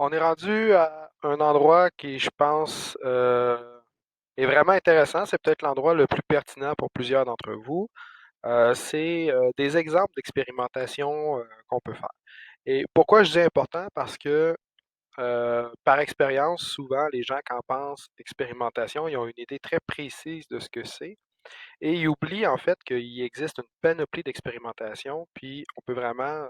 On est rendu à un endroit qui, je pense, est vraiment intéressant. C'est peut-être l'endroit le plus pertinent pour plusieurs d'entre vous. C'est des exemples d'expérimentation qu'on peut faire. Et pourquoi je dis important? Parce que par expérience, souvent, les gens, quand pensent expérimentation, ils ont une idée très précise de ce que c'est. Et ils oublient en fait qu'il existe une panoplie d'expérimentation, puis on peut vraiment,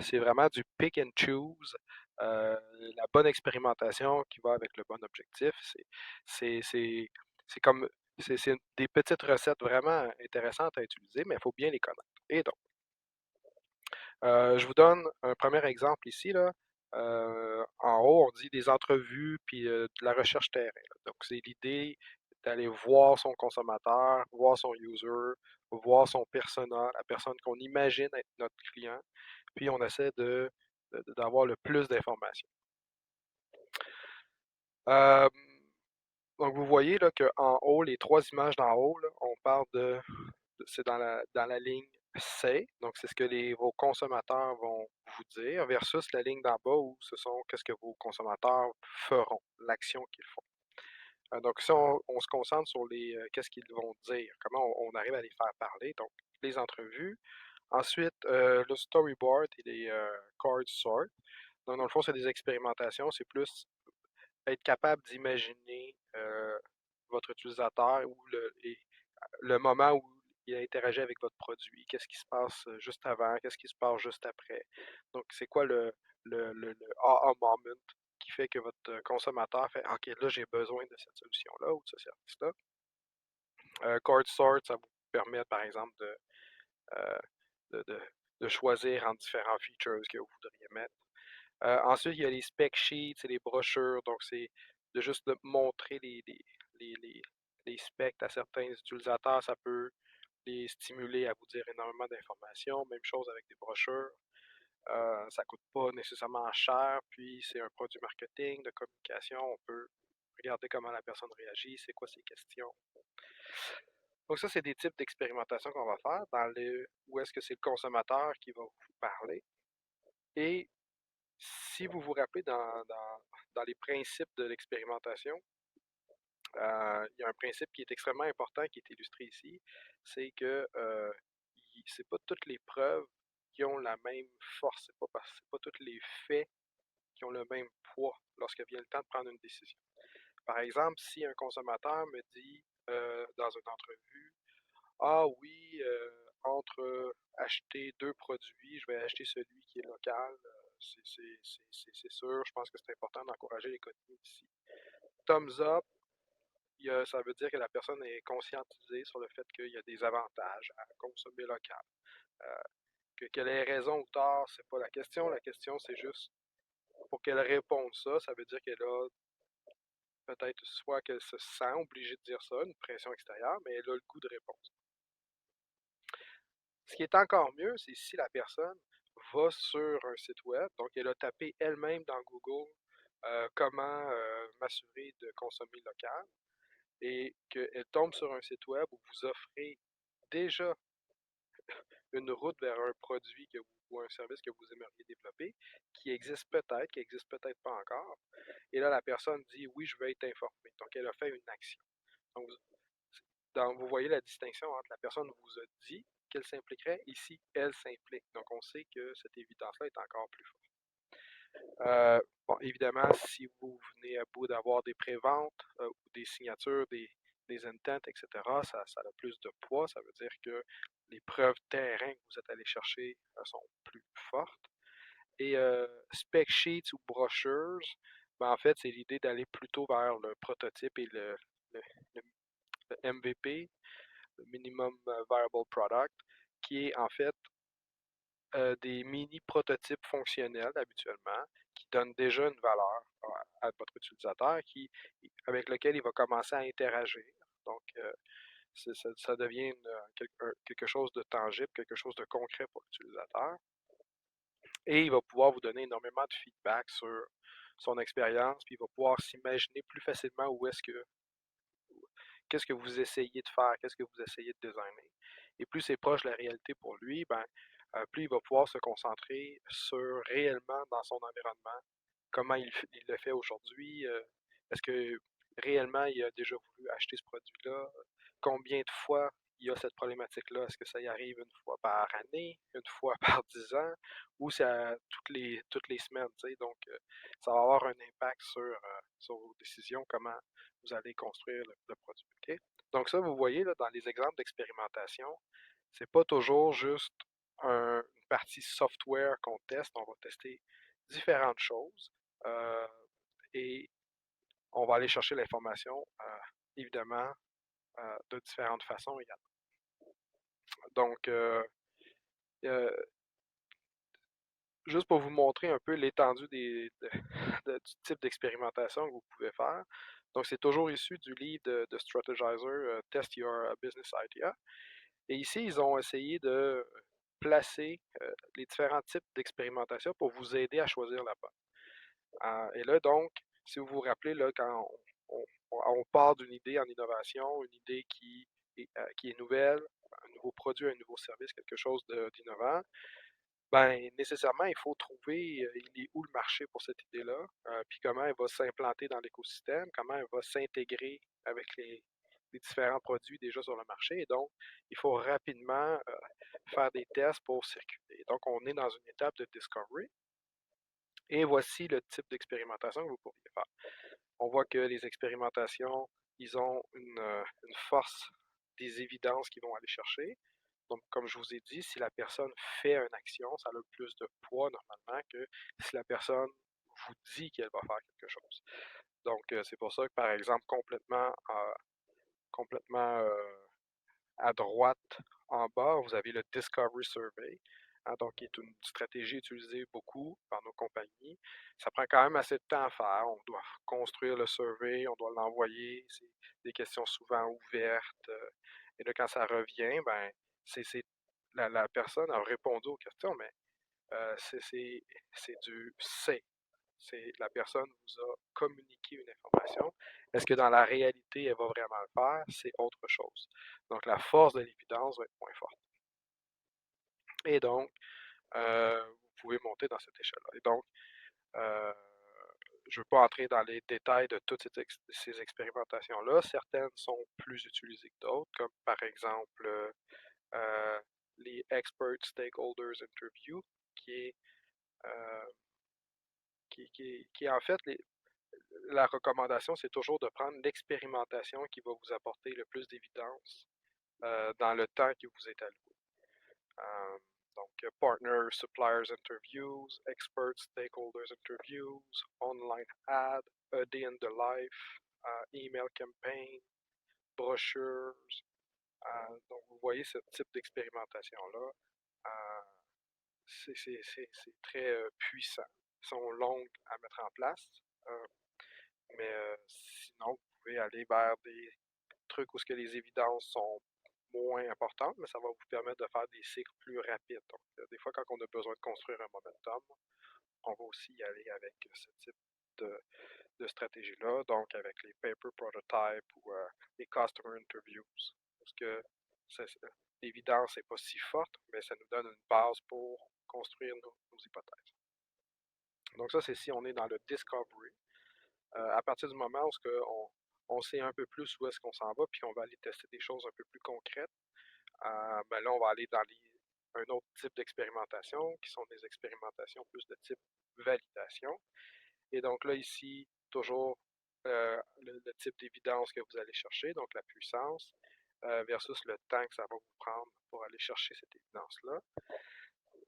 c'est vraiment du pick and choose, euh, la bonne expérimentation qui va avec le bon objectif. C'est, c'est, c'est comme, c'est des petites recettes vraiment intéressantes à utiliser, mais il faut bien les connaître. Et donc, je vous donne un premier exemple ici, là. En haut, on dit des entrevues puis de la recherche terrain, là. Donc, c'est l'idée d'aller voir son consommateur, voir son user, voir son persona, la personne qu'on imagine être notre client, puis on essaie d'avoir le plus d'informations. Euh, donc, vous voyez là qu'en haut, les trois images d'en haut, là, on parle c'est dans la ligne C, donc c'est ce que vos consommateurs vont vous dire, versus la ligne d'en bas où ce sont qu'est-ce que vos consommateurs feront, l'action qu'ils font. Donc si on se concentre sur qu'est-ce qu'ils vont dire, comment on arrive à les faire parler, donc les entrevues. Ensuite, le storyboard et les card sort. Donc dans le fond, c'est des expérimentations, c'est plus être capable d'imaginer votre utilisateur ou le moment où il interagit avec votre produit, qu'est-ce qui se passe juste avant, qu'est-ce qui se passe juste après. Donc, c'est quoi le aha moment qui fait que votre consommateur fait OK, là, j'ai besoin de cette solution-là ou de ce service-là. Card Sort, ça vous permet, par exemple, euh, de, de- de choisir entre différents features que vous voudriez mettre. Ensuite, il y a les spec sheets et les brochures. Donc, c'est de juste de montrer les, les- les specs à certains utilisateurs. Ça peut les stimuler à vous dire énormément d'informations. Même chose avec des brochures. Ça ne coûte pas nécessairement cher. Puis, c'est un produit marketing, de communication. On peut regarder comment la personne réagit, c'est quoi ses questions. Donc, ça, c'est des types d'expérimentation qu'on va faire où est-ce que c'est le consommateur qui va vous parler. Et si vous vous rappelez dans les principes de l'expérimentation, il y a un principe qui est extrêmement important qui est illustré ici, c'est que c'est pas toutes les preuves qui ont la même force, c'est pas tous les faits qui ont le même poids lorsque vient le temps de prendre une décision. Par exemple, si un consommateur me dit dans une entrevue, ah oui, entre acheter deux produits, je vais acheter celui qui est local, c'est sûr, je pense que c'est important d'encourager l'économie d'ici. Thumbs up, ça veut dire que la personne est conscientisée sur le fait qu'il y a des avantages à consommer local. Euh, qu'elle ait raison ou tort, c'est pas la question. La question, c'est juste pour qu'elle réponde ça, ça veut dire qu'elle a peut-être soit qu'elle se sent obligée de dire ça, une pression extérieure, mais elle a le goût de répondre. Ce qui est encore mieux, c'est si la personne va sur un site web, donc elle a tapé elle-même dans Google comment m'assurer de consommer local, et qu'elle tombe sur un site web où vous offrez déjà une route vers un produit ou un service que vous aimeriez développer, qui existe peut-être pas encore. Et là, la personne dit oui, je veux être informée. Donc, elle a fait une action. Donc, vous voyez la distinction entre la personne vous a dit qu'elle s'impliquerait, ici, elle s'implique. Donc, on sait que cette évidence-là est encore plus forte. Bon, évidemment, si vous venez à bout d'avoir des préventes ou des signatures, des intents, etc., ça a plus de poids. Ça veut dire que les preuves terrain que vous êtes allé chercher sont plus fortes. Et spec sheets ou brochures, ben, en fait, c'est l'idée d'aller plutôt vers le prototype et le, le MVP, le Minimum Viable Product, qui est en fait des mini prototypes fonctionnels habituellement qui donnent déjà une valeur à votre utilisateur avec lequel il va commencer à interagir. Donc, ça devient quelque chose de tangible, quelque chose de concret pour l'utilisateur. Et il va pouvoir vous donner énormément de feedback sur son expérience, puis il va pouvoir s'imaginer plus facilement qu'est-ce que vous essayez de faire, qu'est-ce que vous essayez de designer. Et plus c'est proche de la réalité pour lui, ben, plus il va pouvoir se concentrer sur réellement dans son environnement comment il le fait aujourd'hui, est-ce que réellement il a déjà voulu acheter ce produit-là, combien de fois il y a cette problématique-là, est-ce que ça y arrive une fois par année, une fois par 10 ans, ou c'est toutes les semaines, tu sais, donc ça va avoir un impact sur vos décisions, comment vous allez construire le produit, OK? Donc ça, vous voyez, là, dans les exemples d'expérimentation, c'est pas toujours juste une partie software qu'on teste, on va tester différentes choses euh, et on va aller chercher l'information, évidemment, de différentes façons également. Donc, euh, juste pour vous montrer un peu l'étendue du type d'expérimentation que vous pouvez faire. Donc, c'est toujours issu du livre de Strategizer, Test Your Business Idea. Et ici, ils ont essayé de placer les différents types d'expérimentation pour vous aider à choisir la bonne. Et là, donc, si vous vous rappelez, là, quand on part d'une idée en innovation, une idée qui est nouvelle, un nouveau produit, un nouveau service, quelque chose d'innovant, ben nécessairement, il faut trouver il est où le marché pour cette idée-là, puis comment elle va s'implanter dans l'écosystème, comment elle va s'intégrer avec les différents produits déjà sur le marché. Et donc, il faut rapidement faire des tests pour circuler. Donc, on est dans une étape de discovery. Et voici le type d'expérimentation que vous pourriez faire. On voit que les expérimentations, ils ont une force des évidences qu'ils vont aller chercher. Donc, comme je vous ai dit, si la personne fait une action, ça a plus de poids normalement que si la personne vous dit qu'elle va faire quelque chose. Donc, c'est pour ça que, par exemple, complètement à droite, en bas, vous avez le Discovery Survey, hein, donc qui est une stratégie utilisée beaucoup par nos compagnies. Ça prend quand même assez de temps à faire. On doit construire le survey, on doit l'envoyer. C'est des questions souvent ouvertes. Et là, quand ça revient, ben, la personne a répondu aux questions, mais c'est du c'est. La personne vous a communiqué une information. Est-ce que dans la réalité, elle va vraiment le faire? C'est autre chose. Donc, la force de l'évidence va être moins forte. Et donc, vous pouvez monter dans cette échelle-là. Et donc, euh, je ne veux pas entrer dans les détails de toutes ces expérimentations-là. Certaines sont plus utilisées que d'autres, comme par exemple les Expert Stakeholders Interview, qui est, euh, qui est en fait la recommandation, c'est toujours de prendre l'expérimentation qui va vous apporter le plus d'évidence dans le temps qui vous est alloué. Euh, donc, Partner Suppliers Interviews, Expert Stakeholders Interviews, Online Ad, A Day in the Life, Email Campaign, Brochures. Donc, vous voyez ce type d'expérimentation-là. Euh, c'est très puissant. Ils sont longues à mettre en place. Euh, Mais sinon, vous pouvez aller vers des trucs où ce que les évidences sont moins importantes, mais ça va vous permettre de faire des cycles plus rapides. Donc, des fois, quand on a besoin de construire un momentum, on va aussi y aller avec ce type de stratégie-là, donc avec les paper prototypes ou les customer interviews. Parce que l'évidence n'est pas si forte, mais ça nous donne une base pour construire nos hypothèses. Donc ça, c'est si on est dans le discovery. À partir du moment où on sait un peu plus où est-ce qu'on s'en va, puis on va aller tester des choses un peu plus concrètes, ben là, on va aller dans un autre type d'expérimentation, qui sont des expérimentations plus de type validation. Et donc là, ici, toujours le type d'évidence que vous allez chercher, donc la puissance, versus le temps que ça va vous prendre pour aller chercher cette évidence-là.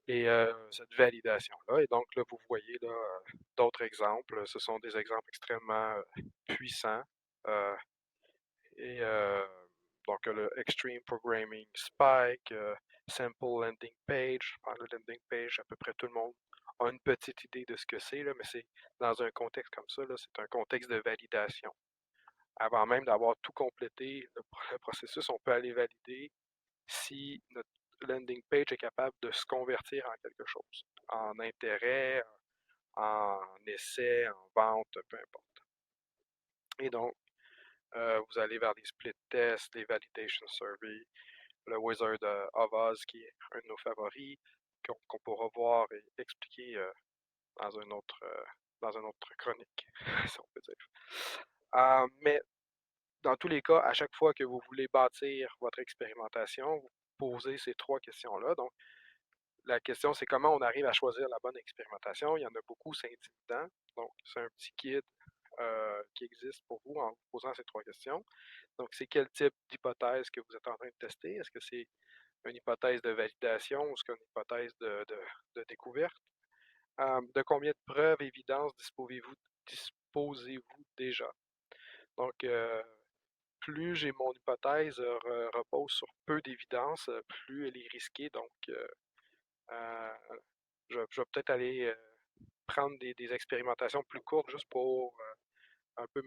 Et cette validation-là. Et donc là, vous voyez là, d'autres exemples. Ce sont des exemples extrêmement puissants. Euh, et donc le Extreme Programming Spike, Simple Landing Page. Par le landing page, à peu près tout le monde a une petite idée de ce que c'est, mais c'est dans un contexte comme ça, c'est un contexte de validation. Avant même d'avoir tout complété le processus, on peut aller valider si notre landing page est capable de se convertir en quelque chose, en intérêt, en essai, en vente, peu importe. Et donc, vous allez vers les split tests, les validation surveys, le Wizard of Oz qui est un de nos favoris, qu'on pourra voir et expliquer dans dans une autre chronique, si on peut dire. Mais dans tous les cas, à chaque fois que vous voulez bâtir votre expérimentation, vous posez ces trois questions-là. Donc, la question, c'est comment on arrive à choisir la bonne expérimentation. Il y en a beaucoup, c'est intimidant. Donc, c'est un petit guide qui existe pour vous en vous posant ces trois questions. Donc, c'est quel type d'hypothèse que vous êtes en train de tester? Est-ce que c'est une hypothèse de validation ou est-ce qu'une hypothèse de découverte? De combien de preuves, évidences disposez-vous déjà? Donc, plus j'ai mon hypothèse repose sur peu d'évidence, plus elle est risquée. Donc, euh, je vais peut-être aller prendre des expérimentations plus courtes juste pour un peu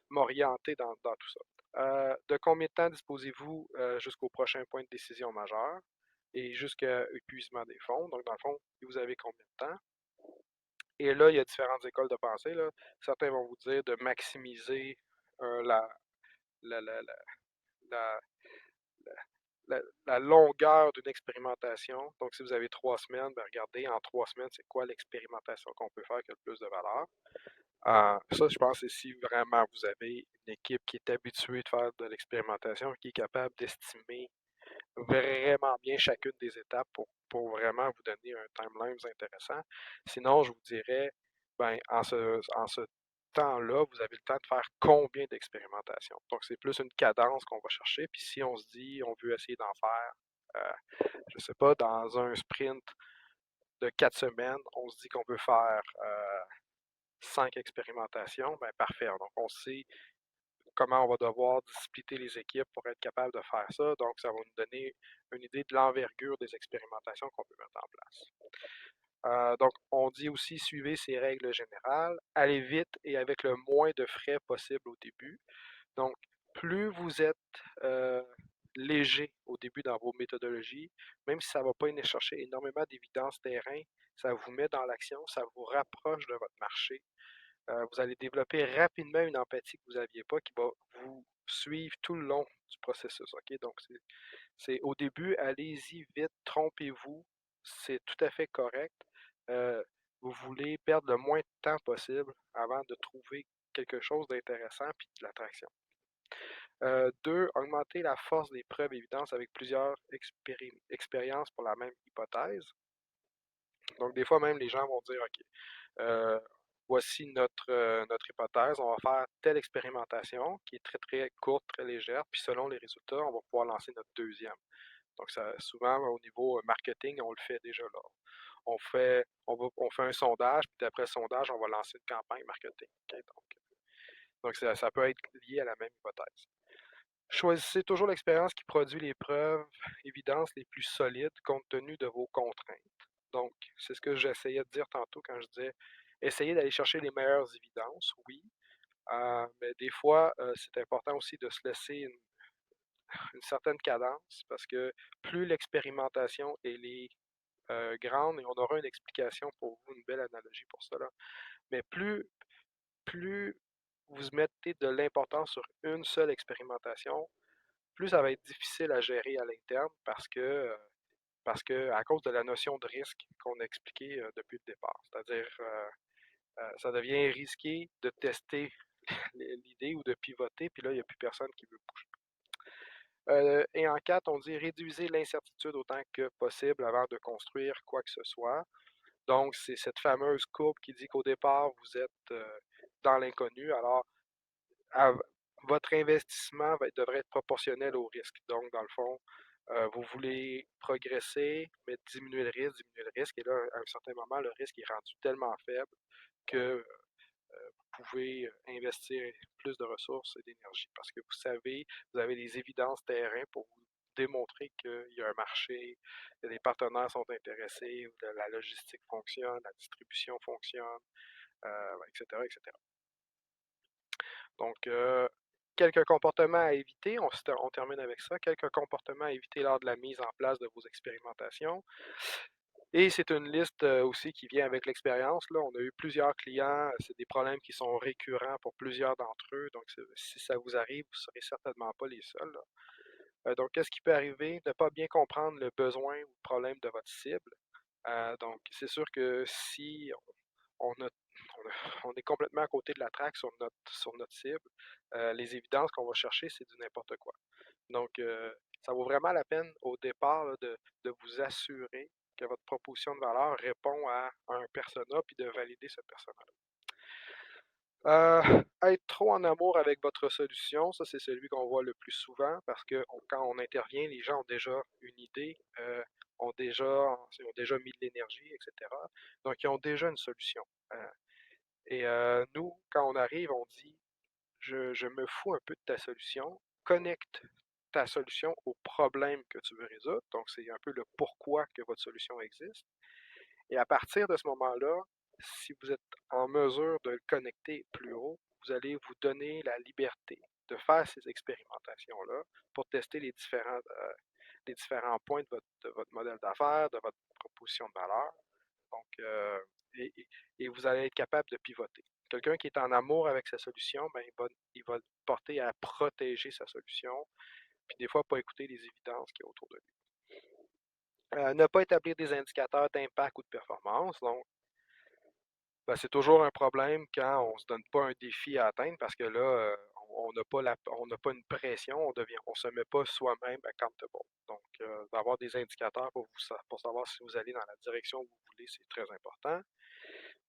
m'orienter dans tout ça. De combien de temps disposez-vous jusqu'au prochain point de décision majeur et jusqu'à épuisement des fonds? Donc, dans le fond, vous avez combien de temps? Et là, il y a différentes écoles de pensée, là. Certains vont vous dire de maximiser la, la, la, la, la, la longueur d'une expérimentation. Donc, si vous avez 3 semaines, ben regardez en 3 semaines, c'est quoi l'expérimentation qu'on peut faire qui a le plus de valeur. Ça, je pense, c'est si vraiment vous avez une équipe qui est habituée de faire de l'expérimentation, qui est capable d'estimer vraiment bien chacune des étapes pour vraiment vous donner un timeline intéressant. Sinon, je vous dirais, ben, en ce temps-là, vous avez le temps de faire combien d'expérimentations. Donc, c'est plus une cadence qu'on va chercher. Puis si on se dit, on veut essayer d'en faire, je ne sais pas, dans un sprint de 4 semaines, on se dit qu'on veut faire 5 expérimentations, ben parfait. Donc, on sait comment on va devoir splitter les équipes pour être capable de faire ça. Donc, ça va nous donner une idée de l'envergure des expérimentations qu'on peut mettre en place. Donc, on dit aussi suivez ces règles générales, allez vite et avec le moins de frais possible au début. Donc, plus vous êtes léger au début dans vos méthodologies, même si ça ne va pas aller chercher énormément d'évidence terrain, ça vous met dans l'action, ça vous rapproche de votre marché. Vous allez développer rapidement une empathie que vous n'aviez pas qui va vous suivre tout le long du processus. OK? Donc, c'est au début, allez-y vite, trompez-vous, c'est tout à fait correct. Euh, vous voulez perdre le moins de temps possible avant de trouver quelque chose d'intéressant puis de l'attraction. 2, augmenter la force des preuves évidentes avec plusieurs expériences pour la même hypothèse. Donc, des fois, même, les gens vont dire, OK, voici notre hypothèse, on va faire telle expérimentation qui est très, très courte, très légère, puis selon les résultats, on va pouvoir lancer notre deuxième. Donc, ça, souvent, au niveau marketing, on le fait déjà là. On fait un sondage, puis d'après le sondage, on va lancer une campagne marketing. Okay? Donc ça peut être lié à la même hypothèse. Choisissez toujours l'expérience qui produit les preuves, évidences les plus solides compte tenu de vos contraintes. Donc, c'est ce que j'essayais de dire tantôt quand je disais essayez d'aller chercher les meilleures évidences, oui, mais des fois, c'est important aussi de se laisser une certaine cadence parce que plus l'expérimentation est grande, et on aura une explication pour vous, une belle analogie pour cela, mais plus vous mettez de l'importance sur une seule expérimentation, plus ça va être difficile à gérer à l'interne parce que à cause de la notion de risque qu'on a expliqué depuis le départ. C'est-à-dire, ça devient risqué de tester l'idée ou de pivoter, puis là, il n'y a plus personne qui veut bouger. Et en 4, on dit réduisez l'incertitude autant que possible avant de construire quoi que ce soit. Donc, c'est cette fameuse courbe qui dit qu'au départ, vous êtes dans l'inconnu. Alors, à, votre investissement devrait être proportionnel au risque. Donc, dans le fond, vous voulez progresser, mais diminuer le risque. Et là, à un certain moment, le risque est rendu tellement faible que vous pouvez investir plus de ressources et d'énergie parce que vous avez des évidences terrain pour vous démontrer qu'il y a un marché, que les partenaires sont intéressés, la logistique fonctionne, la distribution fonctionne, etc., etc. Donc, quelques comportements à éviter, on termine avec ça, quelques comportements à éviter lors de la mise en place de vos expérimentations. Et c'est une liste aussi qui vient avec l'expérience. Là, on a eu plusieurs clients, c'est des problèmes qui sont récurrents pour plusieurs d'entre eux. Donc, si ça vous arrive, vous ne serez certainement pas les seuls. Donc, qu'est-ce qui peut arriver? Ne pas bien comprendre le besoin ou le problème de votre cible. Donc, c'est sûr que si on a, on est complètement à côté de la traque sur notre cible, les évidences qu'on va chercher, c'est du n'importe quoi. Donc, ça vaut vraiment la peine au départ là, de vous assurer que votre proposition de valeur répond à un persona puis de valider ce persona. Être trop en amour avec votre solution, ça c'est celui qu'on voit le plus souvent parce que quand on intervient, les gens ont déjà une idée, ont déjà mis de l'énergie, etc. Donc ils ont déjà une solution. Nous, quand on arrive, on dit je me fous un peu de ta solution, connecte ta solution au problème que tu veux résoudre. Donc c'est un peu le pourquoi que votre solution existe. Et à partir de ce moment-là, si vous êtes en mesure de le connecter plus haut, vous allez vous donner la liberté de faire ces expérimentations-là pour tester les différents points de votre modèle d'affaires, de votre proposition de valeur. Donc, et, et vous allez être capable de pivoter. Quelqu'un qui est en amour avec sa solution, ben, il va porter à protéger sa solution, puis des fois pas écouter les évidences qu'il y a autour de lui. Ne pas établir des indicateurs d'impact ou de performance. Donc, ben, c'est toujours un problème quand on ne se donne pas un défi à atteindre parce que là, on n'a pas on n'a pas une pression, on se met pas soi-même accountable. Donc, d'avoir des indicateurs pour savoir si vous allez dans la direction où vous voulez, c'est très important.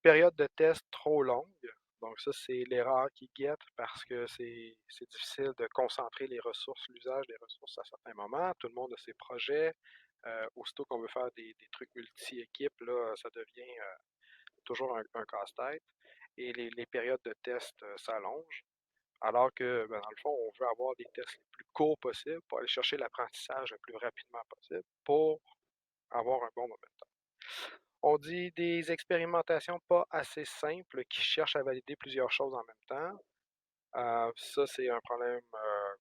Période de test trop longue. Donc, ça, c'est l'erreur qui guette parce que c'est difficile de concentrer les ressources, l'usage des ressources à certains moments. Tout le monde a ses projets. Aussitôt qu'on veut faire des trucs multi-équipes, là, ça devient toujours un casse-tête. Et les périodes de test s'allongent. Alors que, ben, dans le fond, on veut avoir des tests les plus courts possibles pour aller chercher l'apprentissage le plus rapidement possible pour avoir un bon momentum. On dit des expérimentations pas assez simples qui cherchent à valider plusieurs choses en même temps. Ça, c'est un problème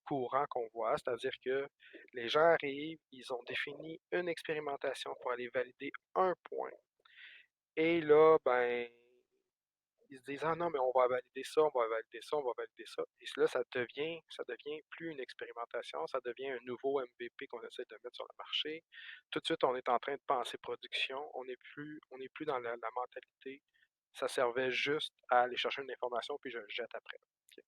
courant qu'on voit, c'est-à-dire que les gens arrivent, ils ont défini une expérimentation pour aller valider un point. Et là, ben, ils se disent, ah non, mais on va valider ça, on va valider ça, on va valider ça. Et là, ça devient plus une expérimentation, ça devient un nouveau MVP qu'on essaie de mettre sur le marché. Tout de suite, on est en train de penser production, on n'est plus dans la mentalité. Ça servait juste à aller chercher une information, puis je le jette après. Okay.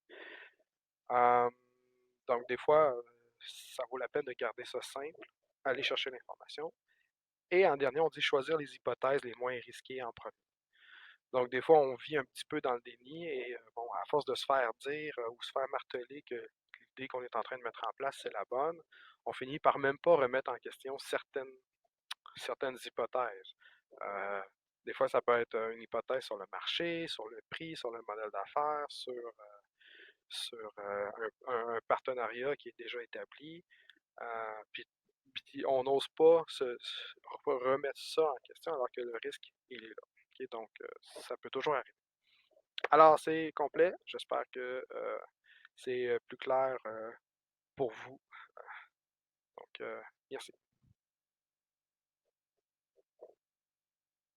Donc, des fois, ça vaut la peine de garder ça simple, aller chercher l'information. Et en dernier, on dit choisir les hypothèses les moins risquées en premier. Donc, des fois, on vit un petit peu dans le déni et bon, à force de se faire dire ou se faire marteler que l'idée qu'on est en train de mettre en place, c'est la bonne, on finit par même pas remettre en question certaines hypothèses. Euh, des fois, ça peut être une hypothèse sur le marché, sur le prix, sur le modèle d'affaires, sur un partenariat qui est déjà établi. Puis on n'ose pas remettre ça en question alors que le risque, il est là. Okay? Donc, ça peut toujours arriver. Alors, c'est complet. J'espère que c'est plus clair pour vous. Donc, merci.